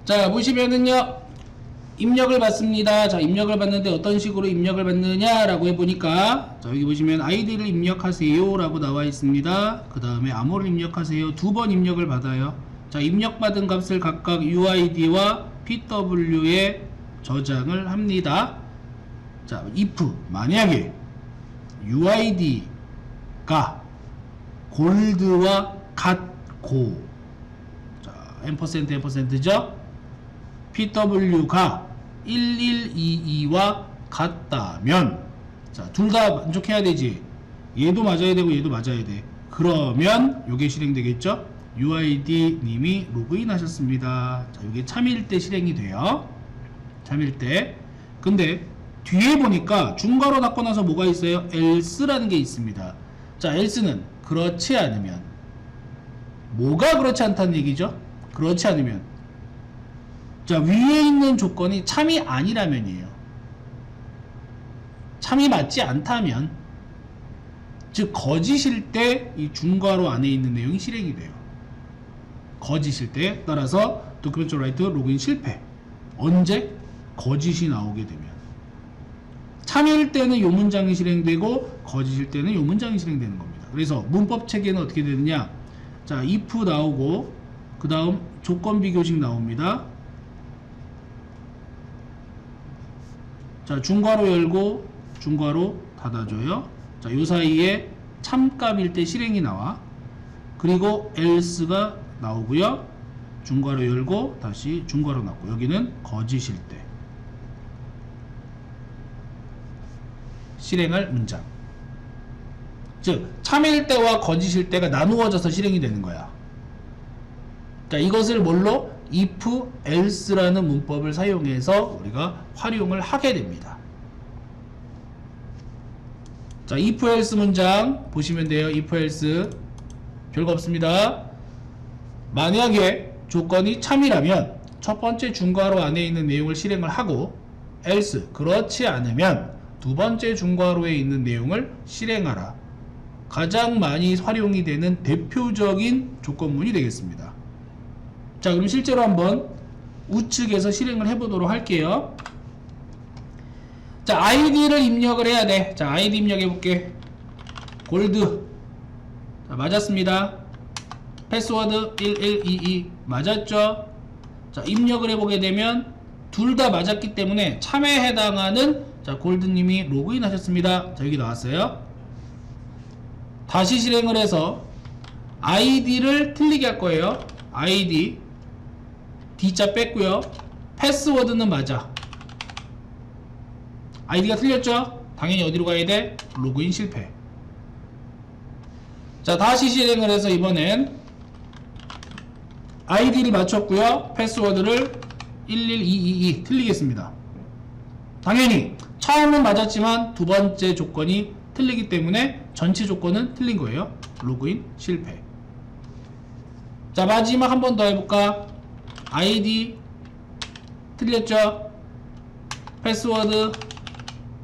자, 보시면은요, 입력을 받습니다. 자, 입력을 받는데 어떤 식으로 입력을 받느냐라고 해보니까, 자, 여기 보시면 아이디를 입력하세요 라고 나와 있습니다. 그 다음에 암호를 입력하세요. 두 번 입력을 받아요. 자, 입력받은 값을 각각 UID와 PW에 저장을 합니다. 자, if 만약에 UID가 골드와 같고, 자, %죠. PW가 1122와 같다면, 자, 둘 다 만족해야 되지. 얘도 맞아야 되고 얘도 맞아야 돼. 그러면 요게 실행되겠죠. UID 님이 로그인 하셨습니다. 자, 요게 참일 때 실행이 돼요. 참일 때. 근데 뒤에 보니까 중괄호 닫고 나서 뭐가 있어요? else라는 게 있습니다. 자, else는 그렇지 않으면, 뭐가 그렇지 않다는 얘기죠? 그렇지 않으면, 자, 위에 있는 조건이 참이 아니라면이에요. 참이 맞지 않다면, 즉 거짓일 때 이 중괄호 안에 있는 내용이 실행이 돼요. 거짓일 때. 따라서 document write 로그인 실패. 언제? 거짓이 나오게 되면. 참일 때는 요 문장이 실행되고 거짓일 때는 요 문장이 실행되는 겁니다. 그래서 문법 체계는 어떻게 되느냐? 자, if 나오고 그 다음 조건 비교식 나옵니다. 자, 중괄호 열고 중괄호 닫아줘요. 자, 요 사이에 참값일 때 실행이 나와. 그리고 else가 나오고요. 중괄호 열고 다시 중괄호 닫고, 여기는 거짓일 때 실행할 문장. 즉 참일 때와 거짓일 때가 나누어져서 실행이 되는 거야. 자, 이것을 뭘로? if else라는 문법을 사용해서 우리가 활용을 하게 됩니다. 자, if else 문장 보시면 돼요. if else 별거 없습니다. 만약에 조건이 참이라면 첫 번째 중괄호 안에 있는 내용을 실행을 하고, else 그렇지 않으면 두 번째 중괄호에 있는 내용을 실행하라. 가장 많이 활용이 되는 대표적인 조건문이 되겠습니다. 자, 그럼 실제로 한번 우측에서 실행을 해보도록 할게요. 자, 아이디를 입력을 해야 돼. 자, 아이디 입력해 볼게. 골드. 자, 맞았습니다. 패스워드 1122 맞았죠? 자, 입력을 해보게 되면 둘 다 맞았기 때문에 참여에 해당하는, 자, 골드님이 로그인 하셨습니다. 자, 여기 나왔어요. 다시 실행을 해서 아이디를 틀리게 할 거예요. 아이디 D자 뺐고요. 패스워드는 맞아. 아이디가 틀렸죠? 당연히 어디로 가야 돼? 로그인 실패. 자, 다시 실행을 해서 이번엔 아이디를 맞췄고요. 패스워드를 11222 틀리겠습니다. 당연히 처음은 맞았지만 두 번째 조건이 틀리기 때문에 전체 조건은 틀린 거예요. 로그인 실패. 자, 마지막 한 번 더 해볼까? 아이디 틀렸죠? 패스워드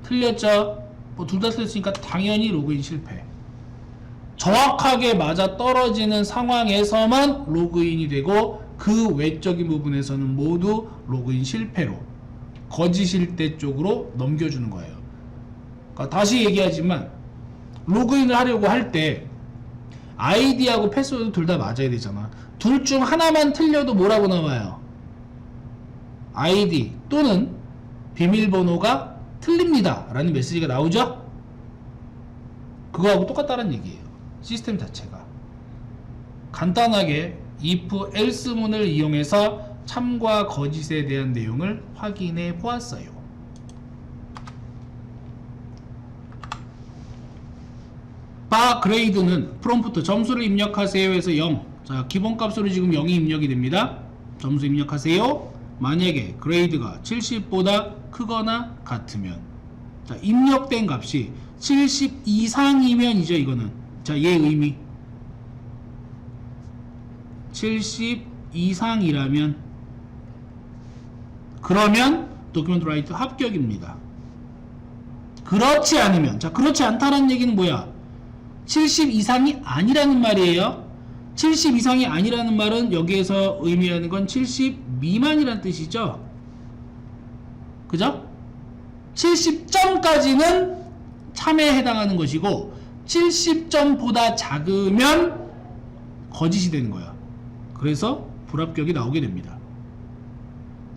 틀렸죠? 뭐 둘 다 틀렸으니까 당연히 로그인 실패. 정확하게 맞아 떨어지는 상황에서만 로그인이 되고, 그 외적인 부분에서는 모두 로그인 실패로 거짓일 때 쪽으로 넘겨주는 거예요. 그러니까 다시 얘기하지만 로그인을 하려고 할 때 아이디하고 패스워드 둘 다 맞아야 되잖아. 둘 중 하나만 틀려도 뭐라고 나와요? 아이디 또는 비밀번호가 틀립니다 라는 메시지가 나오죠? 그거하고 똑같다는 얘기예요. 시스템 자체가. 간단하게 if else 문을 이용해서 참과 거짓에 대한 내용을 확인해 보았어요. 바 그레이드는 프롬프트 점수를 입력하세요 해서 0. 자, 기본값으로 지금 0이 입력이 됩니다. 점수 입력하세요. 만약에 그레이드가 70보다 크거나 같으면, 자, 입력된 값이 70 이상이면이죠, 이거는. 자, 얘 의미 70 이상이라면, 그러면 document write 합격입니다. 그렇지 않으면, 자, 그렇지 않다는 얘기는 뭐야? 70 이상이 아니라는 말이에요. 70 이상이 아니라는 말은 여기에서 의미하는 건 70 미만이라는 뜻이죠. 그죠? 70점까지는 참여에 해당하는 것이고 70점보다 작으면 거짓이 되는 거야. 그래서 불합격이 나오게 됩니다.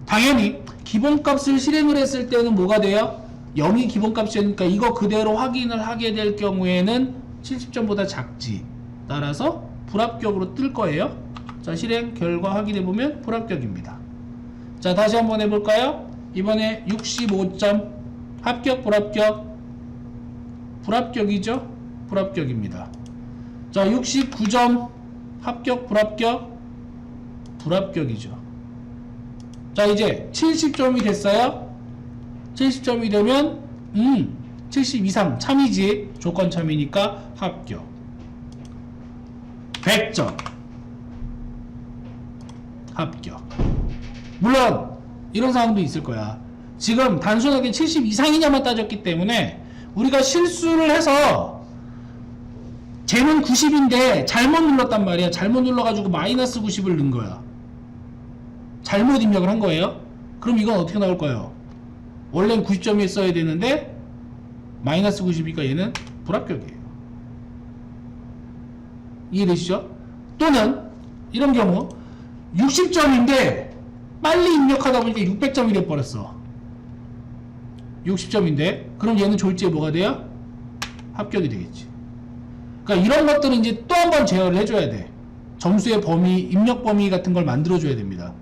당연히 기본값을 실행을 했을 때는 뭐가 돼요? 0이 기본값이니까 이거 그대로 확인을 하게 될 경우에는 70점보다 작지. 따라서 불합격으로 뜰 거예요. 자, 실행 결과 확인해보면 불합격입니다. 자, 다시 한번 해볼까요? 이번에 65점 합격 불합격? 불합격이죠? 불합격입니다. 자, 69점 합격 불합격? 불합격이죠. 자, 이제 70점이 됐어요. 70점이 되면 70 이상 참이지. 조건 참이니까 합격. 100점 합격. 물론 이런 상황도 있을 거야. 지금 단순하게 70 이상이냐만 따졌기 때문에 우리가 실수를 해서 쟤는 90인데 잘못 눌렀단 말이야. 잘못 눌러가지고 마이너스 90을 넣은 거야. 잘못 입력을 한 거예요. 그럼 이건 어떻게 나올 까요? 원래는 90점이 있어야 되는데 마이너스 90이니까 얘는 불합격이에요. 이해되시죠? 또는 이런 경우 60점인데 빨리 입력하다 보니까 600점이 돼버렸어. 60점인데 그럼 얘는 졸지에 뭐가 돼요? 합격이 되겠지. 그러니까 이런 것들은 이제 또 한 번 제어를 해줘야 돼. 점수의 범위, 입력 범위 같은 걸 만들어줘야 됩니다.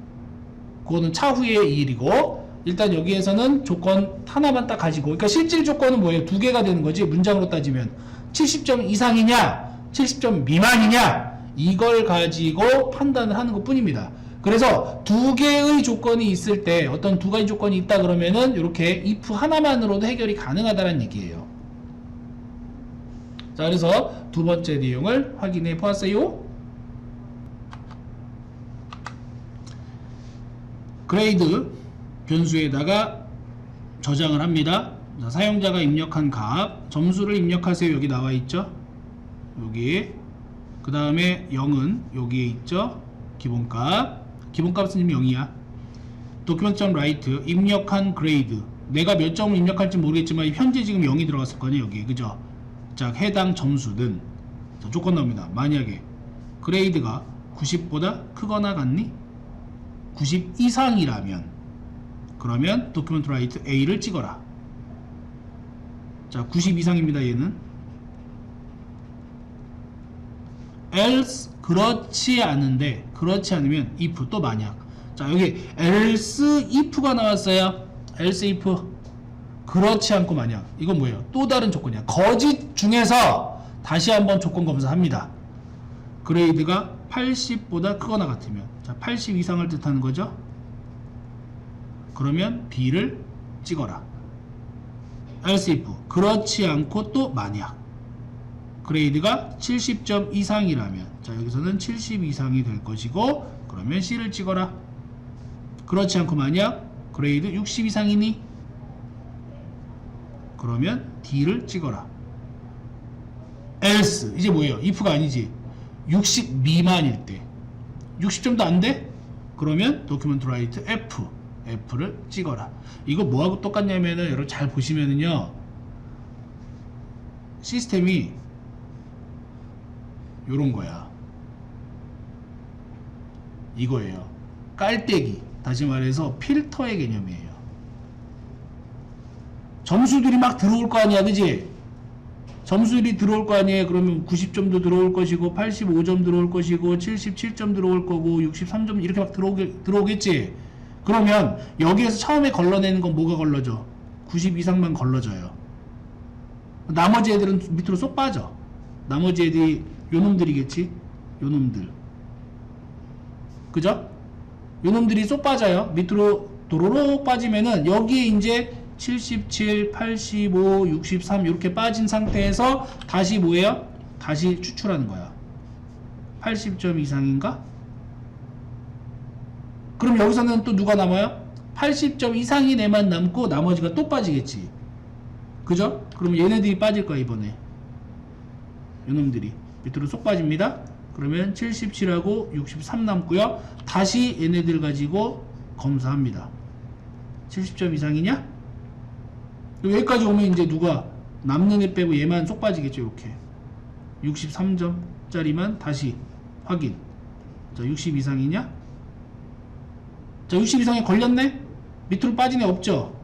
그거는 차후의 일이고, 일단 여기에서는 조건 하나만 딱 가지고, 그러니까 실질 조건은 뭐예요? 두 개가 되는 거지. 문장으로 따지면 70점 이상이냐 70점 미만이냐 이걸 가지고 판단을 하는 것 뿐입니다. 그래서 두 개의 조건이 있을 때, 어떤 두 가지 조건이 있다 그러면은 이렇게 if 하나만으로도 해결이 가능하다는 얘기예요. 자, 그래서 두 번째 내용을 확인해 보았어요. 그레이드 변수에다가 저장을 합니다. 자, 사용자가 입력한 값, 점수를 입력하세요. 여기 나와 있죠? 여기. 그 다음에 0은 여기에 있죠? 기본값. 기본값은 이미 0이야. document.write 입력한 그레이드. 내가 몇 점을 입력할지 모르겠지만 현재 지금 0이 들어갔을 거냐 여기. 그죠? 자, 해당 점수는, 자, 조건 나옵니다. 만약에 그레이드가 90보다 크거나 같니? 90 이상이라면 그러면 document.write A를 찍어라. 자, 90 이상입니다. 얘는. else 그렇지 않은데, 그렇지 않으면 if 또 만약. 자, 여기 else if가 나왔어요. else if 그렇지 않고 만약. 이건 뭐예요? 또 다른 조건이야. 거짓 중에서 다시 한번 조건 검사합니다. 그레이드가 80보다 크거나 같으면, 자, 80 이상을 뜻하는 거죠. 그러면 B를 찍어라. else if 그렇지 않고 또 만약 그레이드가 70점 이상이라면, 자, 여기서는 70 이상이 될 것이고, 그러면 C를 찍어라. 그렇지 않고 만약 그레이드 60 이상이니? 그러면 D를 찍어라. else 이제 뭐예요? if가 아니지. 60 미만일 때, 60점도 안 돼? 그러면 document.write F를 찍어라. 이거 뭐하고 똑같냐면은, 여러분 잘 보시면은요, 시스템이 요런 거야. 이거예요. 깔때기. 다시 말해서 필터의 개념이에요. 점수들이 막 들어올 거 아니야, 그지? 점수들이 들어올 거 아니에요. 그러면 90점도 들어올 것이고, 85점 들어올 것이고, 77점 들어올 거고, 63점 이렇게 막 들어오겠지? 그러면 여기에서 처음에 걸러내는 건 뭐가 걸러져? 90 이상만 걸러져요. 나머지 애들은 밑으로 쏙 빠져. 나머지 애들이 요놈들이겠지? 요놈들. 그죠? 요놈들이 쏙 빠져요. 밑으로 도로록 빠지면은 여기에 이제 77, 85, 63 이렇게 빠진 상태에서 다시 뭐예요? 다시 추출하는 거야. 80점 이상인가? 그럼 여기서는 또 누가 남아요? 80점 이상인 애만 남고 나머지가 또 빠지겠지. 그죠? 그럼 얘네들이 빠질 거야, 이번에. 요놈들이 밑으로 쏙 빠집니다. 그러면 77하고 63 남고요. 다시 얘네들 가지고 검사합니다. 70점 이상이냐? 여기까지 오면 이제 누가 남는 애 빼고 얘만 쏙 빠지겠죠. 이렇게 63점짜리만 다시 확인. 자, 60 이상이냐? 자, 60 이상에 걸렸네? 밑으로 빠진 애 없죠?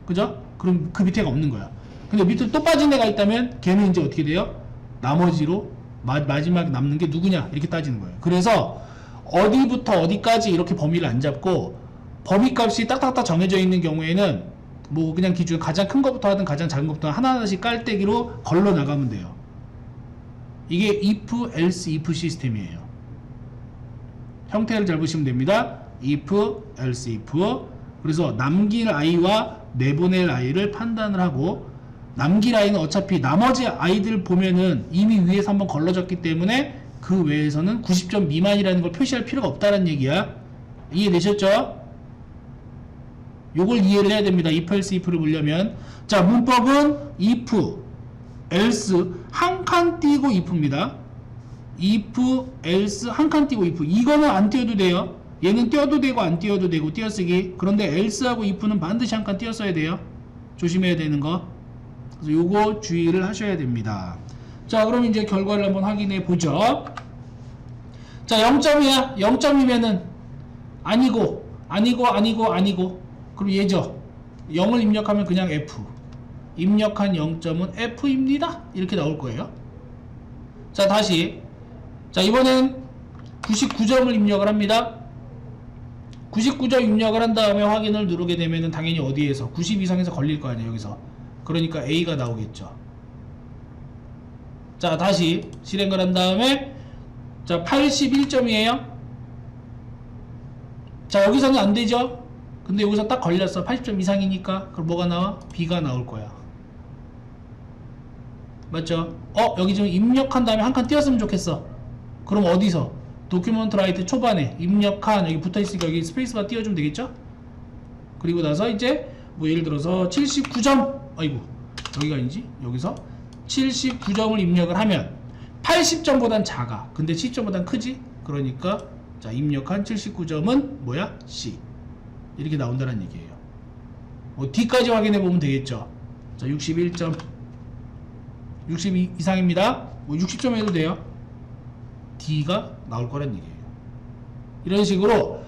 그죠? 그럼 그 밑에가 없는 거야. 근데 밑으로 또 빠진 애가 있다면 걔는 이제 어떻게 돼요? 나머지로 마지막에 남는 게 누구냐? 이렇게 따지는 거예요. 그래서 어디부터 어디까지 이렇게 범위를 안 잡고 범위값이 딱딱딱 정해져 있는 경우에는 뭐 그냥 기준 가장 큰 것부터 하든 가장 작은 것부터 하나하나씩 깔때기로 걸러 나가면 돼요. 이게 if, else, if 시스템이에요. 형태를 잘 보시면 됩니다. if, else, if. 그래서 남길 i와 내보낼 i를 판단을 하고, 남길 i는 어차피 나머지 i들 보면은 이미 위에서 한번 걸러졌기 때문에 그 외에서는 90점 미만이라는 걸 표시할 필요가 없다는 얘기야. 이해되셨죠? 요걸 이해를 해야 됩니다. if, else, if를 보려면. 자, 문법은 if, else 한 칸 띄고 if입니다. if, else 한 칸 띄고 if. 이거는 안 띄워도 돼요. 얘는 띄워도 되고 안 띄워도 되고 띄어쓰기. 그런데 else하고 if는 반드시 한 칸 띄었어야 돼요. 조심해야 되는 거. 그래서 요거 주의를 하셔야 됩니다. 자, 그럼 이제 결과를 한번 확인해 보죠. 자, 0점이야. 0점이면은 아니고 그럼 얘죠. 0을 입력하면 그냥 F. 입력한 0점은 F입니다. 이렇게 나올 거예요. 자, 다시. 자, 이번엔 99점을 입력을 합니다. 99점 입력을 한 다음에 확인을 누르게 되면은 당연히 어디에서 90 이상에서 걸릴 거 아니에요. 여기서. 그러니까 A가 나오겠죠. 자, 다시 실행을 한 다음에 자, 81점이에요. 자, 여기서는 안 되죠. 근데 여기서 딱 걸렸어. 80점 이상이니까. 그럼 뭐가 나와? B가 나올 거야. 맞죠? 여기 좀 입력한 다음에 한 칸 띄었으면 좋겠어. 그럼 어디서? 도큐먼트 라이트 초반에 입력한, 여기 붙어있으니까 여기 스페이스바 띄워주면 되겠죠? 그리고 나서 이제 뭐 예를 들어서 79점, 아이고 여기가 아니지? 여기서 79점을 입력을 하면 80점보단 작아. 근데 70점보단 크지? 그러니까 자, 입력한 79점은 뭐야? C. 이렇게 나온다는 얘기예요. D까지 확인해 보면 되겠죠. 자, 61점, 60 이상입니다. 뭐 60점 해도 돼요. D가 나올 거란 얘기예요. 이런 식으로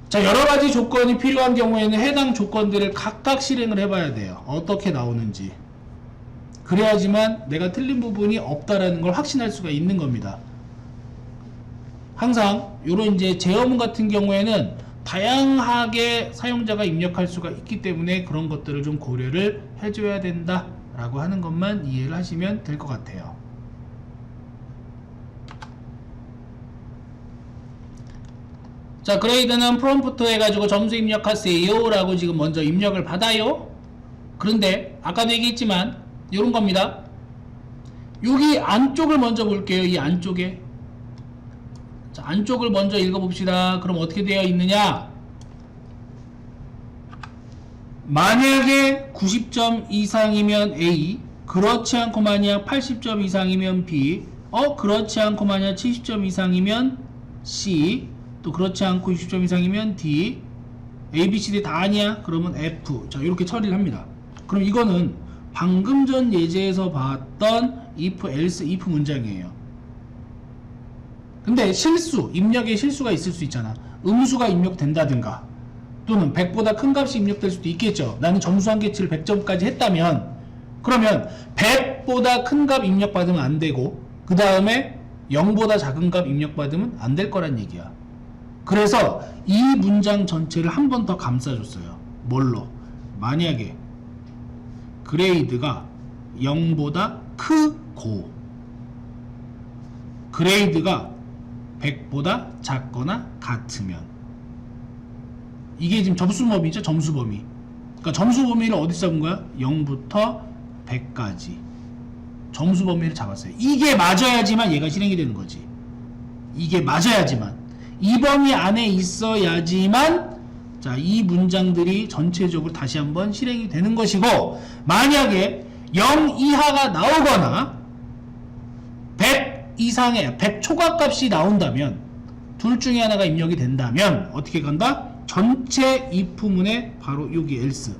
자, 여러가지 조건이 필요한 경우에는 해당 조건들을 각각 실행을 해봐야 돼요. 어떻게 나오는지. 그래야지만 내가 틀린 부분이 없다라는 걸 확신할 수가 있는 겁니다. 항상 요런 이제 제어문 같은 경우에는 다양하게 사용자가 입력할 수가 있기 때문에 그런 것들을 좀 고려를 해줘야 된다 라고 하는 것만 이해를 하시면 될 것 같아요. 자, 그레이드는 프롬프트 해가지고 점수 입력하세요 라고 지금 먼저 입력을 받아요. 그런데 아까도 얘기했지만 요런 겁니다. 여기 안쪽을 먼저 볼게요. 이 안쪽에. 자, 안쪽을 먼저 읽어봅시다. 그럼 어떻게 되어 있느냐? 만약에 90점 이상이면 A, 그렇지 않고 만약 80점 이상이면 B, 그렇지 않고 만약 70점 이상이면 C, 또 그렇지 않고 60점 이상이면 D, A, B, C, D 다 아니야? 그러면 F. 자, 이렇게 처리를 합니다. 그럼 이거는 방금 전 예제에서 봤던 if, else, if 문장이에요. 근데 실수, 입력에 실수가 있을 수 있잖아. 음수가 입력된다든가 또는 100보다 큰 값이 입력될 수도 있겠죠. 나는 점수 한계치를 100점까지 했다면 그러면 100보다 큰 값 입력받으면 안 되고 그 다음에 0보다 작은 값 입력받으면 안 될 거란 얘기야. 그래서 이 문장 전체를 한 번 더 감싸줬어요. 뭘로? 만약에 그레이드가 0보다 크고 그레이드가 100보다 작거나 같으면, 이게 지금 점수범위죠. 점수범위. 그러니까 점수범위를 어디서 잡은 거야? 0부터 100까지 점수범위를 잡았어요. 이게 맞아야지만 얘가 실행이 되는 거지. 이게 맞아야지만, 이 범위 안에 있어야지만 자, 이 문장들이 전체적으로 다시 한번 실행이 되는 것이고, 만약에 0 이하가 나오거나 100 이상의 100 초과값이 나온다면, 둘 중에 하나가 입력이 된다면 어떻게 간다? 전체 if문에 바로 여기 else,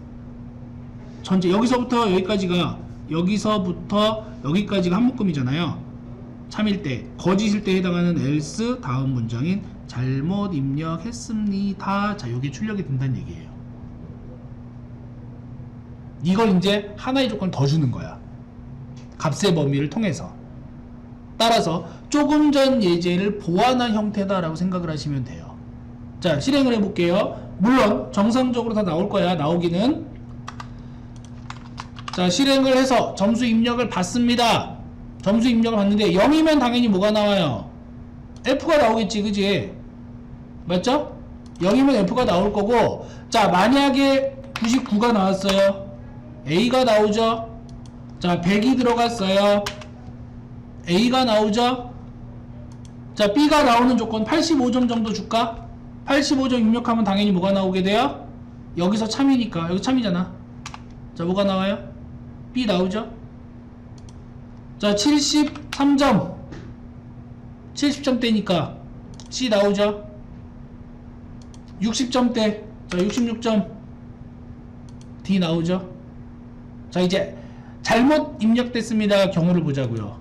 전체 여기서부터 여기까지가 한 묶음이잖아요. 참일 때, 거짓일 때 해당하는 else 다음 문장인 잘못 입력했습니다. 자, 여기 출력이 된다는 얘기예요. 이걸 이제 하나의 조건을 더 주는 거야. 값의 범위를 통해서. 따라서 조금 전 예제를 보완한 형태다라고 생각을 하시면 돼요. 자, 실행을 해볼게요. 물론 정상적으로 다 나올 거야. 나오기는. 자, 실행을 해서 점수 입력을 받습니다. 점수 입력을 받는데 0이면 당연히 뭐가 나와요? F가 나오겠지, 그지? 맞죠? 0이면 F가 나올 거고, 자, 만약에 99가 나왔어요. A가 나오죠? 자, 100이 들어갔어요. A가 나오죠? 자, B가 나오는 조건 85점 정도 줄까? 85점 입력하면 당연히 뭐가 나오게 돼요? 여기서 참이니까, 여기 참이잖아. 자, 뭐가 나와요? B 나오죠? 자, 73점 70점대니까 C 나오죠? 60점대, 자, 66점 D 나오죠? 자, 이제 잘못 입력됐습니다 경우를 보자고요.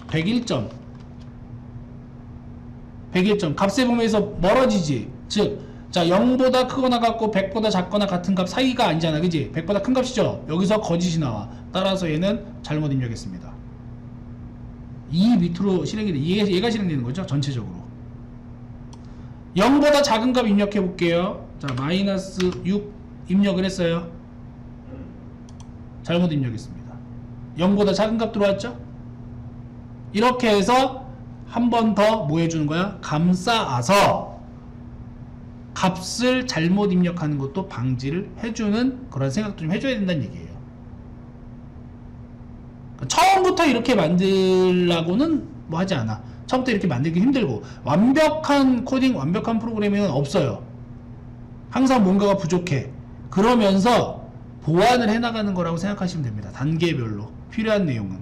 101점 값의 범위에서 멀어지지. 즉, 자, 0보다 크거나 같고 100보다 작거나 같은 값 사이가 아니잖아, 그지? 100보다 큰 값이죠? 여기서 거짓이 나와. 따라서 얘는 잘못 입력했습니다. 이 밑으로 실행이 돼. 얘가 실행되는 거죠, 전체적으로. 0보다 작은 값 입력해 볼게요. 자, 마이너스 6 입력을 했어요. 잘못 입력했습니다. 0보다 작은 값 들어왔죠? 이렇게 해서 한 번 더 뭐 해주는 거야? 감싸서 값을 잘못 입력하는 것도 방지를 해주는 그런 생각도 좀 해줘야 된다는 얘기예요. 처음부터 이렇게 만들라고는 뭐 하지 않아. 처음부터 이렇게 만들기 힘들고, 완벽한 코딩, 완벽한 프로그래밍은 없어요. 항상 뭔가가 부족해. 그러면서 보완을 해나가는 거라고 생각하시면 됩니다. 단계별로 필요한 내용은.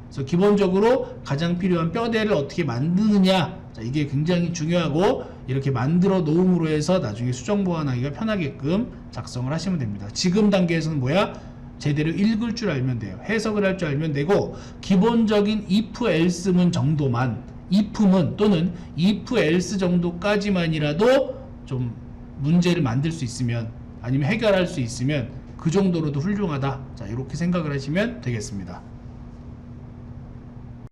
그래서 기본적으로 가장 필요한 뼈대를 어떻게 만드느냐, 자, 이게 굉장히 중요하고, 이렇게 만들어 놓음으로 해서 나중에 수정 보완하기가 편하게끔 작성을 하시면 됩니다. 지금 단계에서는 뭐야? 제대로 읽을 줄 알면 돼요. 해석을 할 줄 알면 되고, 기본적인 if else문 정도만, if문 또는 if else 정도까지만이라도 좀 문제를 만들 수 있으면, 아니면 해결할 수 있으면 그 정도로도 훌륭하다. 자, 이렇게 생각을 하시면 되겠습니다.